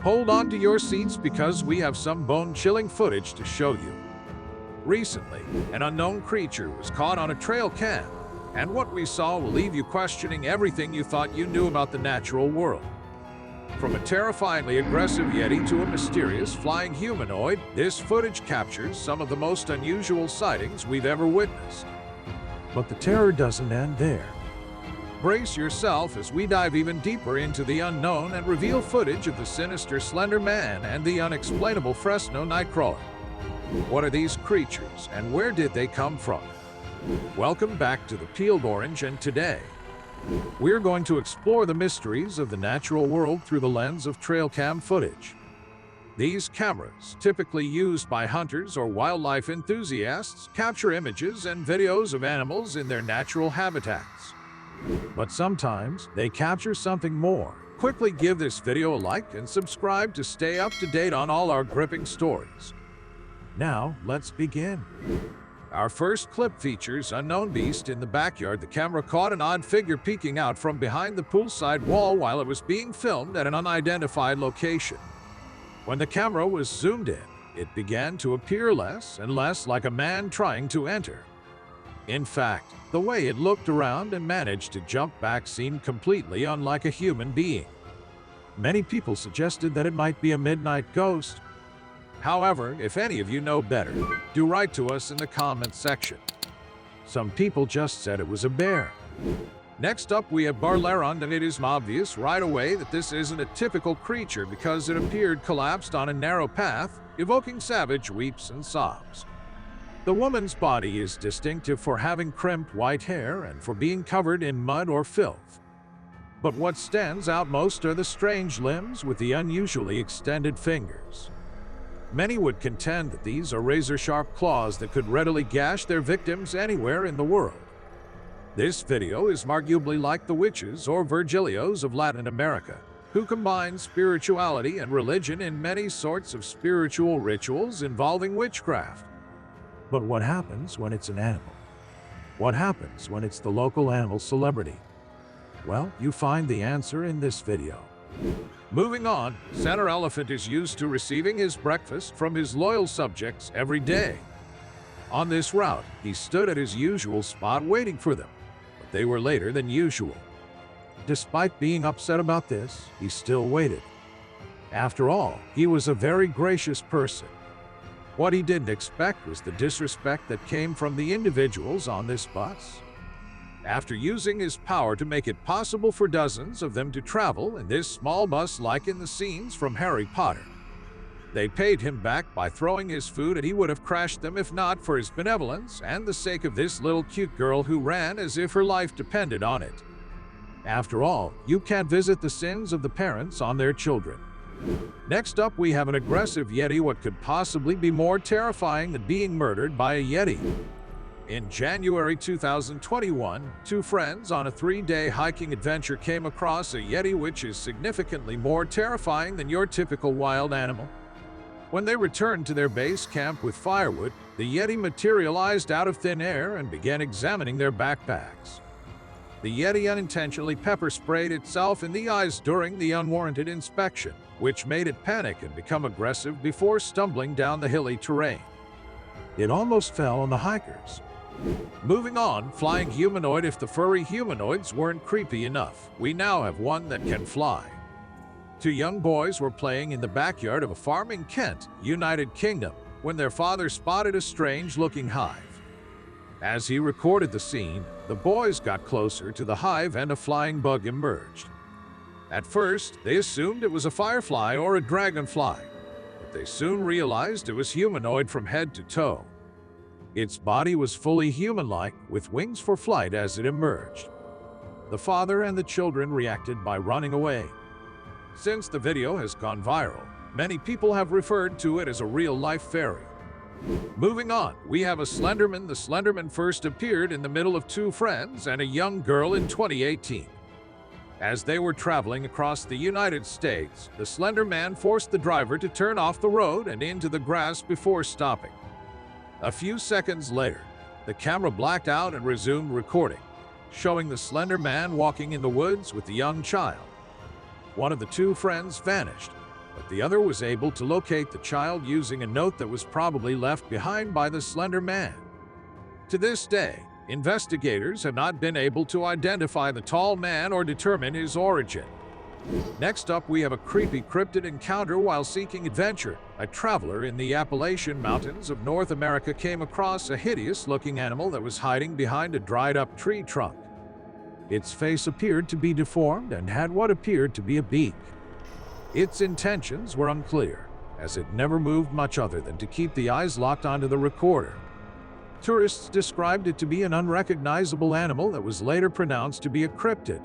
Hold on to your seats because we have some bone-chilling footage to show you. Recently, an unknown creature was caught on a trail cam, and what we saw will leave you questioning everything you thought you knew about the natural world. From a terrifyingly aggressive Yeti to a mysterious flying humanoid, this footage captures some of the most unusual sightings we've ever witnessed. But the terror doesn't end there. Brace yourself as we dive even deeper into the unknown and reveal footage of the sinister Slender Man and the unexplainable Fresno Nightcrawler. What are these creatures and where did they come from? Welcome back to the Peeled Orange, and today, we're going to explore the mysteries of the natural world through the lens of trail cam footage. These cameras, typically used by hunters or wildlife enthusiasts, capture images and videos of animals in their natural habitats. But sometimes, they capture something more. Quickly give this video a like and subscribe to stay up to date on all our gripping stories. Now, let's begin. Our first clip features unknown beast in the backyard. The camera caught an odd figure peeking out from behind the poolside wall while it was being filmed at an unidentified location. When the camera was zoomed in, it began to appear less and less like a man trying to enter. In fact, the way it looked around and managed to jump back seemed completely unlike a human being. Many people suggested that it might be a midnight ghost. However, if any of you know better, do write to us in the comments section. Some people just said it was a bear. Next up, we have 𝗪𝘁𝗲𝗄𝗏, and it is obvious right away that this isn't a typical creature because it appeared collapsed on a narrow path, evoking savage weeps and sobs. The woman's body is distinctive for having crimped white hair and for being covered in mud or filth. But what stands out most are the strange limbs with the unusually extended fingers. Many would contend that these are razor-sharp claws that could readily gash their victims anywhere in the world. This video is arguably like the witches or Virgilios of Latin America, who combine spirituality and religion in many sorts of spiritual rituals involving witchcraft. But what happens when it's an animal? What happens when it's the local animal celebrity? Well, you find the answer in this video. Moving on, Center Elephant is used to receiving his breakfast from his loyal subjects every day. On this route, he stood at his usual spot waiting for them, but they were later than usual. Despite being upset about this, he still waited. After all, he was a very gracious person. What he didn't expect was the disrespect that came from the individuals on this bus. After using his power to make it possible for dozens of them to travel in this small bus like in the scenes from Harry Potter, they paid him back by throwing his food, and he would have crashed them if not for his benevolence and the sake of this little cute girl who ran as if her life depended on it. After all, you can't visit the sins of the parents on their children. Next up, we have an aggressive Yeti. What could possibly be more terrifying than being murdered by a Yeti? In January 2021, two friends on a 3-day hiking adventure came across a Yeti, which is significantly more terrifying than your typical wild animal. When they returned to their base camp with firewood, the Yeti materialized out of thin air and began examining their backpacks. The Yeti unintentionally pepper sprayed itself in the eyes during the unwarranted inspection, which made it panic and become aggressive before stumbling down the hilly terrain. It almost fell on the hikers. Moving on, flying humanoid. If the furry humanoids weren't creepy enough, we now have one that can fly. Two young boys were playing in the backyard of a farm in Kent, United Kingdom, when their father spotted a strange-looking hive. As he recorded the scene, the boys got closer to the hive and a flying bug emerged. At first, they assumed it was a firefly or a dragonfly, but they soon realized it was humanoid from head to toe. Its body was fully human-like, with wings for flight as it emerged. The father and the children reacted by running away. Since the video has gone viral, many people have referred to it as a real-life fairy. Moving on, we have a Slenderman. The Slenderman first appeared in the middle of two friends and a young girl in 2018. As they were traveling across the United States, the Slender Man forced the driver to turn off the road and into the grass before stopping. A few seconds later, the camera blacked out and resumed recording, showing the Slender Man walking in the woods with the young child. One of the two friends vanished, but the other was able to locate the child using a note that was probably left behind by the Slender Man. To this day, investigators have not been able to identify the tall man or determine his origin. Next up, we have a creepy cryptid encounter while seeking adventure. A traveler in the Appalachian Mountains of North America came across a hideous-looking animal that was hiding behind a dried-up tree trunk. Its face appeared to be deformed and had what appeared to be a beak. Its intentions were unclear, as it never moved much other than to keep the eyes locked onto the recorder. Tourists described it to be an unrecognizable animal that was later pronounced to be a cryptid.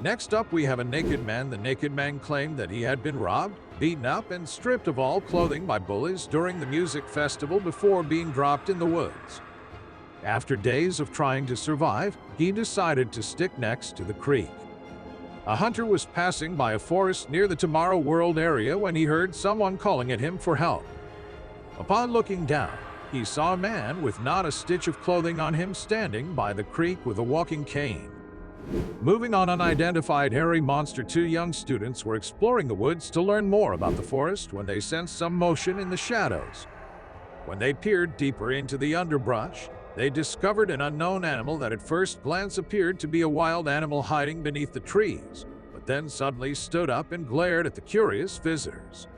Next up, we have a naked man. The naked man claimed that he had been robbed, beaten up, and stripped of all clothing by bullies during the music festival before being dropped in the woods. After days of trying to survive, he decided to stick next to the creek. A hunter was passing by a forest near the Tomorrow World area when he heard someone calling at him for help. Upon looking down, he saw a man with not a stitch of clothing on him standing by the creek with a walking cane. Moving on, unidentified hairy monster. Two young students were exploring the woods to learn more about the forest when they sensed some motion in the shadows. When they peered deeper into the underbrush, they discovered an unknown animal that at first glance appeared to be a wild animal hiding beneath the trees, but then suddenly stood up and glared at the curious visitors.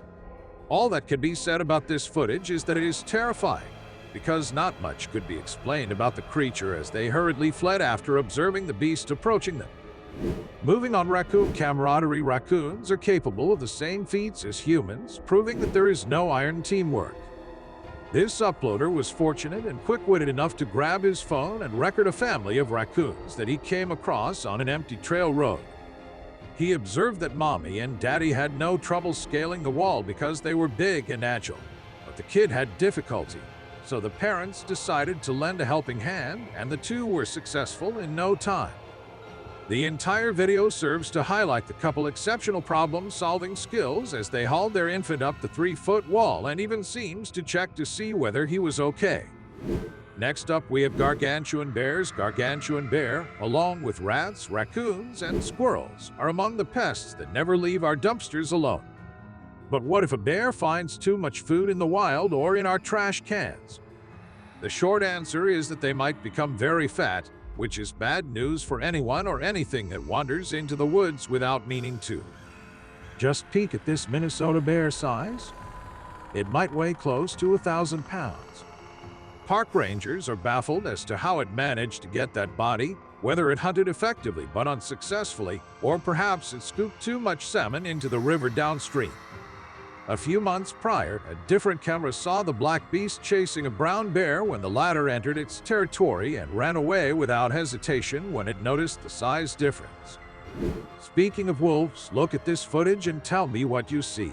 All that can be said about this footage is that it is terrifying, because not much could be explained about the creature as they hurriedly fled after observing the beast approaching them. Moving on, raccoon camaraderie. Raccoons are capable of the same feats as humans, proving that there is no iron teamwork. This uploader was fortunate and quick-witted enough to grab his phone and record a family of raccoons that he came across on an empty trail road. He observed that Mommy and Daddy had no trouble scaling the wall because they were big and agile, but the kid had difficulty. So the parents decided to lend a helping hand, and the two were successful in no time. The entire video serves to highlight the couple's exceptional problem-solving skills as they hauled their infant up the 3-foot wall and even seems to check to see whether he was okay. Next up, we have gargantuan bears. Gargantuan bear, along with rats, raccoons, and squirrels, are among the pests that never leave our dumpsters alone. But what if a bear finds too much food in the wild or in our trash cans? The short answer is that they might become very fat, which is bad news for anyone or anything that wanders into the woods without meaning to. Just peek at this Minnesota bear size. It might weigh close to 1,000 pounds. Park rangers are baffled as to how it managed to get that body, whether it hunted effectively but unsuccessfully, or perhaps it scooped too much salmon into the river downstream. A few months prior, a different camera saw the black beast chasing a brown bear when the latter entered its territory and ran away without hesitation when it noticed the size difference. Speaking of wolves, look at this footage and tell me what you see.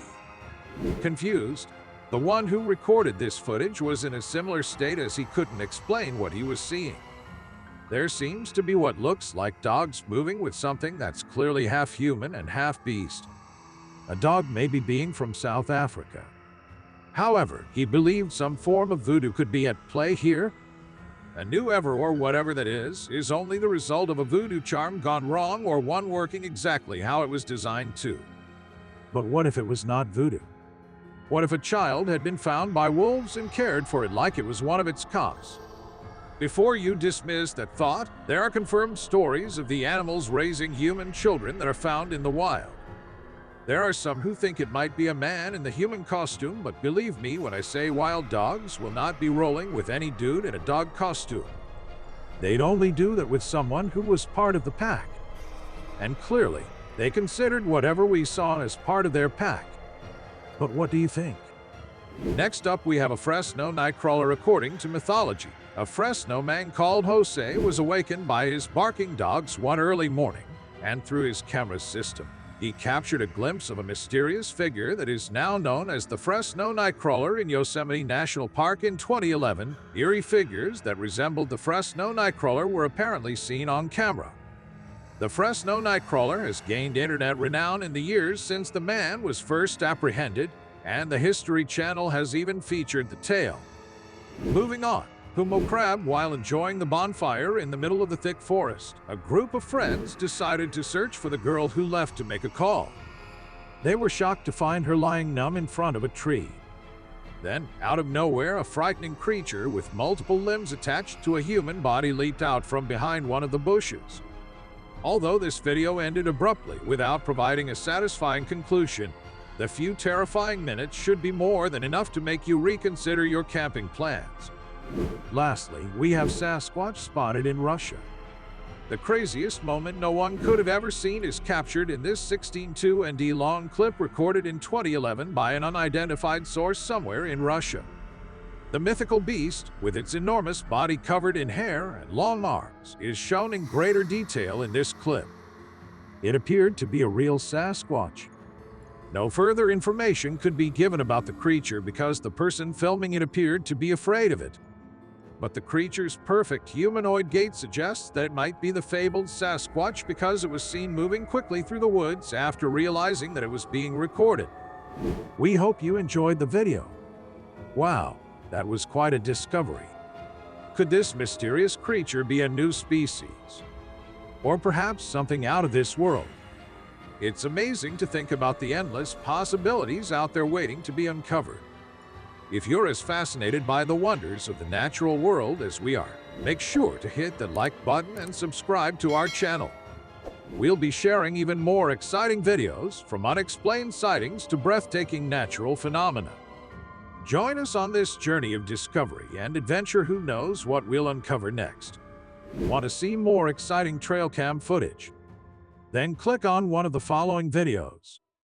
Confused? The one who recorded this footage was in a similar state as he couldn't explain what he was seeing. There seems to be what looks like dogs moving with something that's clearly half human and half beast. A dog maybe being from South Africa. However, he believed some form of voodoo could be at play here. A new ever or whatever that is only the result of a voodoo charm gone wrong or one working exactly how it was designed to. But what if it was not voodoo? What if a child had been found by wolves and cared for it like it was one of its cubs? Before you dismiss that thought, there are confirmed stories of the animals raising human children that are found in the wild. There are some who think it might be a man in the human costume, but believe me when I say wild dogs will not be rolling with any dude in a dog costume. They'd only do that with someone who was part of the pack. And clearly, they considered whatever we saw as part of their pack. But what do you think? Next up, we have a Fresno Nightcrawler. According to mythology, a Fresno man called Jose was awakened by his barking dogs one early morning, and through his camera system, he captured a glimpse of a mysterious figure that is now known as the Fresno Nightcrawler in Yosemite National Park in 2011. Eerie figures that resembled the Fresno Nightcrawler were apparently seen on camera. The Fresno Nightcrawler has gained internet renown in the years since the man was first apprehended, and the History Channel has even featured the tale. Moving on, HUMO crab. While enjoying the bonfire in the middle of the thick forest, a group of friends decided to search for the girl who left to make a call. They were shocked to find her lying numb in front of a tree. Then, out of nowhere, a frightening creature with multiple limbs attached to a human body leaped out from behind one of the bushes. Although this video ended abruptly without providing a satisfying conclusion, the few terrifying minutes should be more than enough to make you reconsider your camping plans. Lastly, we have Sasquatch spotted in Russia. The craziest moment no one could have ever seen is captured in this 16:2 ND long clip recorded in 2011 by an unidentified source somewhere in Russia. The mythical beast, with its enormous body covered in hair and long arms, is shown in greater detail in this clip. It appeared to be a real Sasquatch. No further information could be given about the creature because the person filming it appeared to be afraid of it. But the creature's perfect humanoid gait suggests that it might be the fabled Sasquatch because it was seen moving quickly through the woods after realizing that it was being recorded. We hope you enjoyed the video. Wow, that was quite a discovery. Could this mysterious creature be a new species? Or perhaps something out of this world? It's amazing to think about the endless possibilities out there waiting to be uncovered. If you're as fascinated by the wonders of the natural world as we are, make sure to hit the like button and subscribe to our channel. We'll be sharing even more exciting videos, from unexplained sightings to breathtaking natural phenomena. Join us on this journey of discovery and adventure. Who knows what we'll uncover next? Want to see more exciting trail cam footage? Then click on one of the following videos.